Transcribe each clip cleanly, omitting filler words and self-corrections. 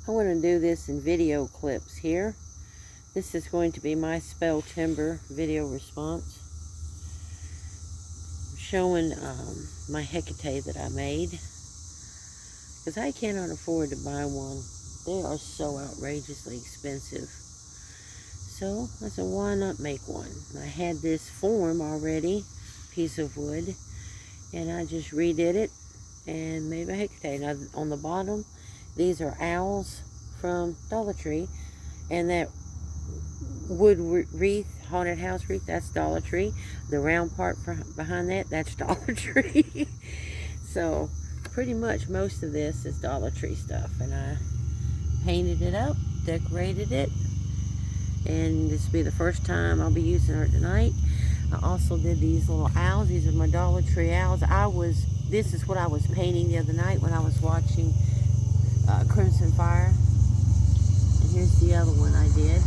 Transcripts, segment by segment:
I'm going to do this in video clips here. This is going to be my spell timber video response. I'm showing my Hecate that I made, because I cannot afford to buy one. They are so outrageously expensive. So I said, why not make one? I had this form already, piece of wood, and I just redid it and made my Hecate. Now on the bottom, these are owls from Dollar Tree, and that wood wreath, haunted house wreath, that's Dollar Tree. The round part behind that, that's Dollar Tree. So pretty much most of this is Dollar Tree stuff, and I painted it up, decorated it, and this will be the first time I'll be using her tonight. I also did these little owls. These are my Dollar Tree owls. This is what I was painting the other night when I was watching Crimson Fire. And here's the other one I did.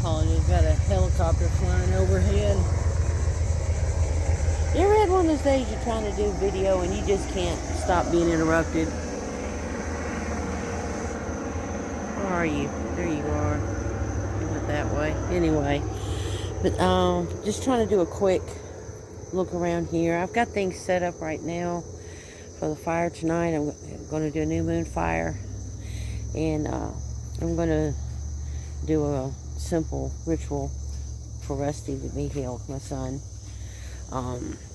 Oh, and we've got a helicopter flying overhead. You ever had one of those days you're trying to do video and you just can't stop being interrupted? Where are you? There you are. You went that way. Anyway, but just trying to do a quick look around here. I've got things set up right now for the fire tonight. I'm going to do a new moon fire, and I'm going to do a simple ritual for Rusty to be healed, my son.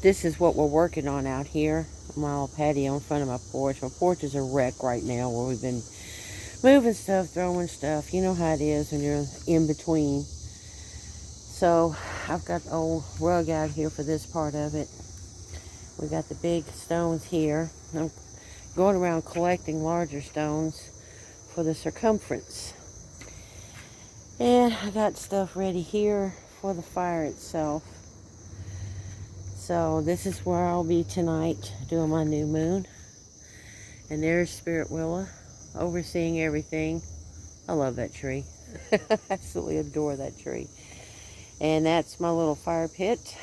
This is what we're working on out here on my little patio in front of my porch. My porch is a wreck right now, where we've been moving stuff, throwing stuff. You know how it is when you're in between. So I've got the old rug out here for this part of it. We got the big stones here. I'm going around collecting larger stones for the circumference. And I got stuff ready here for the fire itself. So this is where I'll be tonight doing my new moon. And there's Spirit Willa overseeing everything. I love that tree. I absolutely adore that tree. And that's my little fire pit.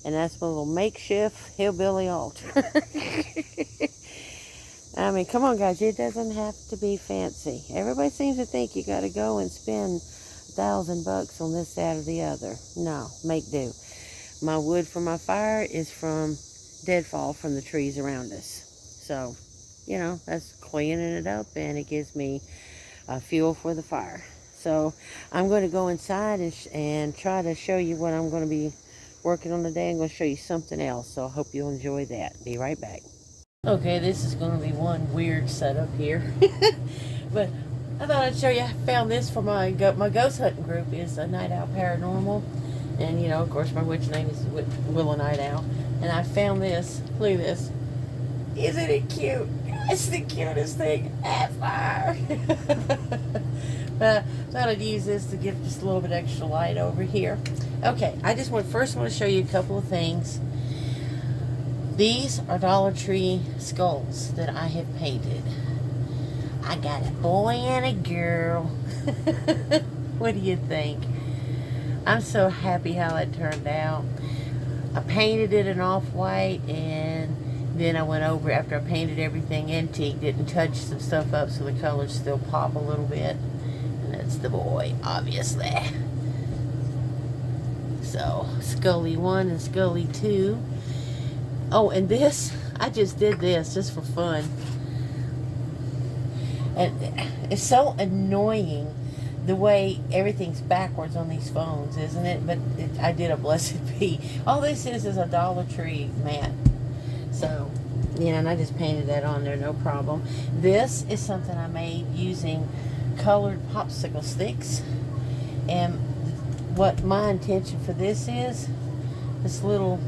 And that's my little makeshift hillbilly altar. I mean, come on, guys. It doesn't have to be fancy. Everybody seems to think you got to go and spend $1,000 on this, that, or the other. No, make do. My wood for my fire is from deadfall from the trees around us. So, you know, that's cleaning it up, and it gives me fuel for the fire. So I'm going to go inside and try to show you what I'm going to be working on today. I'm going to show you something else, so I hope you'll enjoy that. Be right back. Okay, this is going to be one weird setup here. But I thought I'd show you. I found this for my ghost hunting group. Is a Night Owl Paranormal. And, you know, of course, my witch name is Willa Night Owl. And I found this. Look at this. Isn't it cute? It's the cutest thing ever. But I thought I'd use this to give just a little bit extra light over here. Okay, I just first want to show you a couple of things. These are Dollar Tree skulls that I have painted. I got a boy and a girl. What do you think? I'm so happy how that turned out. I painted it an off-white, and then I went over, after I painted everything, antiqued it and touched some stuff up so the colors still pop a little bit. And that's the boy, obviously. So, Scully 1 and Scully 2. Oh, and this, I just did this just for fun. And it's so annoying the way everything's backwards on these phones, isn't it? But I did a blessed be. All this is a Dollar Tree mat. So, yeah, and I just painted that on there, no problem. This is something I made using colored popsicle sticks. And what my intention for this little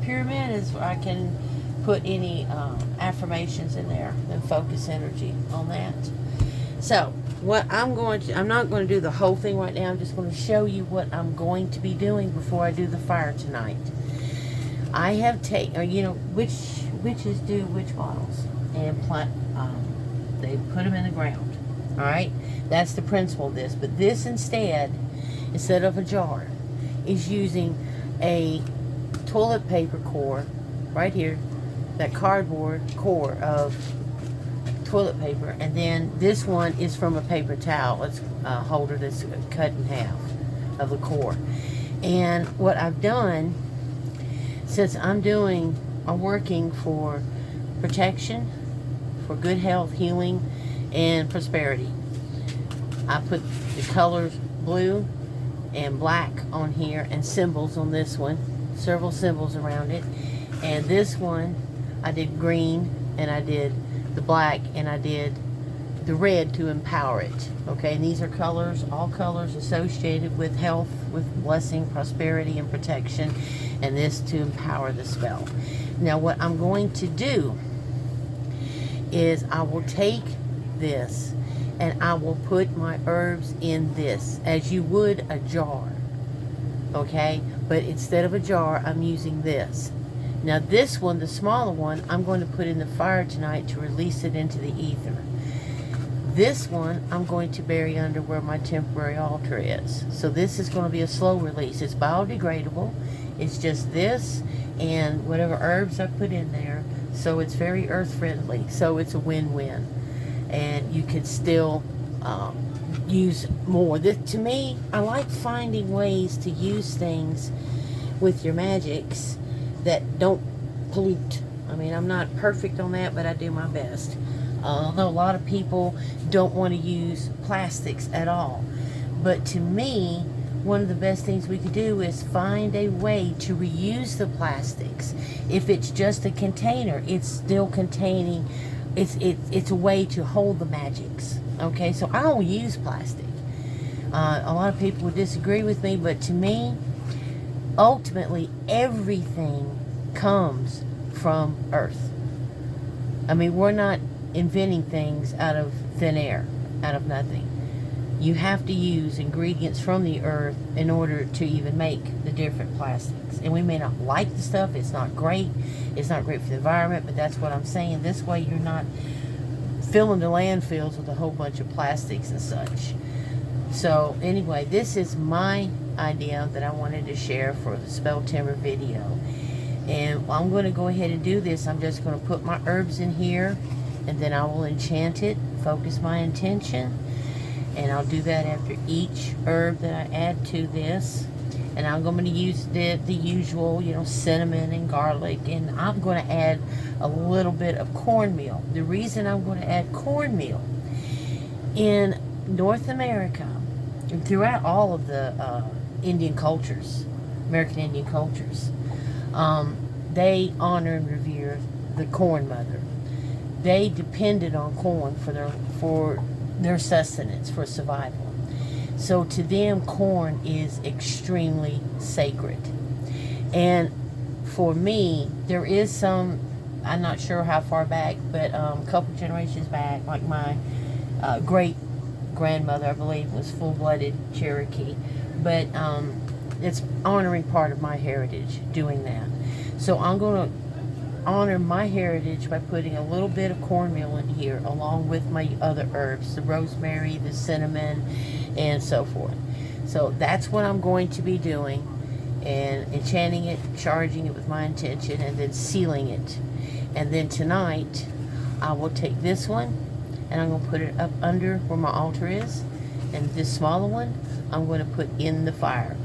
pyramid is where I can put any affirmations in there and focus energy on that. So, I'm not going to do the whole thing right now. I'm just going to show you what I'm going to be doing before I do the fire tonight. I have taken, you know, witches do witch bottles and they put them in the ground. All right, that's the principle of this. But this instead of a jar, is using a toilet paper core right here that cardboard core of toilet paper, and then this one is from a paper towel. It's a holder that's cut in half of the core. And what I've done, since I'm working for protection, for good health, healing, and prosperity, I put the colors blue and black on here and symbols on this one, several symbols around it. And this one I did green, and I did the black, and I did the red to empower it. Okay, and these are colors, all colors associated with health, with blessing, prosperity, and protection, and this to empower the spell. Now what I'm going to do is I will take this and I will put my herbs in this as you would a jar. Okay, but instead of a jar, I'm using this. Now this one, the smaller one, I'm going to put in the fire tonight to release it into the ether. This one I'm going to bury under where my temporary altar is. So this is going to be a slow release. It's biodegradable. It's just this and whatever herbs I put in there. So it's very earth friendly. So it's a win-win. And you can still use more. To me, I like finding ways to use things with your magics that don't pollute. I mean, I'm not perfect on that, but I do my best. Although a lot of people don't want to use plastics at all. But to me, one of the best things we could do is find a way to reuse the plastics. If it's just a container, it's still containing, it's a way to hold the magics. Okay, so I don't use plastic. A lot of people would disagree with me, but to me, ultimately, everything comes from Earth. I mean, we're not inventing things out of thin air, out of nothing. You have to use ingredients from the earth in order to even make the different plastics. And we may not like the stuff. It's not great. It's not great for the environment, but that's what I'm saying. This way you're not filling the landfills with a whole bunch of plastics and such. So anyway, this is my idea that I wanted to share for the Spell Timber video. And I'm going to go ahead and do this. I'm just going to put my herbs in here, and then I will enchant it, focus my intention, and I'll do that after each herb that I add to this. And I'm going to use the usual, cinnamon and garlic, and I'm going to add a little bit of cornmeal. The reason I'm going to add cornmeal, in North America, and throughout all of the Indian cultures, American Indian cultures, they honor and revere the corn mother. They depended on corn for their sustenance, for survival. So to them, corn is extremely sacred. And for me, there is some, I'm not sure how far back, but a couple generations back, like my great grandmother, I believe, was full-blooded Cherokee. But it's honoring part of my heritage doing that. So I'm going to honor my heritage by putting a little bit of cornmeal in here along with my other herbs, the rosemary, the cinnamon, and so forth. So that's what I'm going to be doing, and enchanting it, charging it with my intention, and then sealing it. And then tonight I will take this one and I'm going to put it up under where my altar is, and this smaller one I'm going to put in the fire.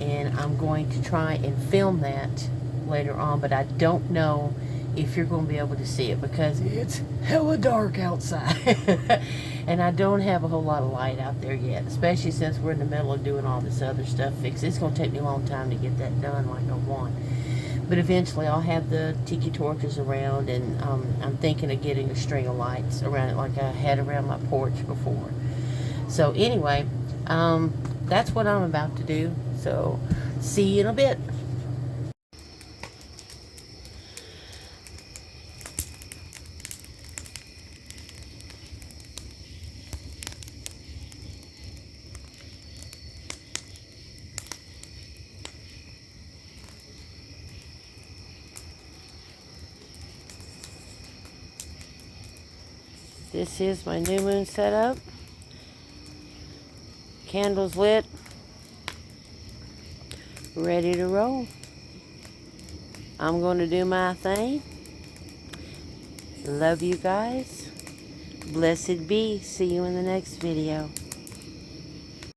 And I'm going to try and film that later on, but I don't know if you're going to be able to see it because it's hella dark outside. And I don't have a whole lot of light out there yet, especially since we're in the middle of doing all this other stuff fixed. It's going to take me a long time to get that done like I want. But eventually I'll have the tiki torches around, and I'm thinking of getting a string of lights around it like I had around my porch before. So anyway, that's what I'm about to do. So see you in a bit. This is my new moon setup. Candles lit. Ready to roll. I'm going to do my thing. Love you guys. Blessed be. See you in the next video.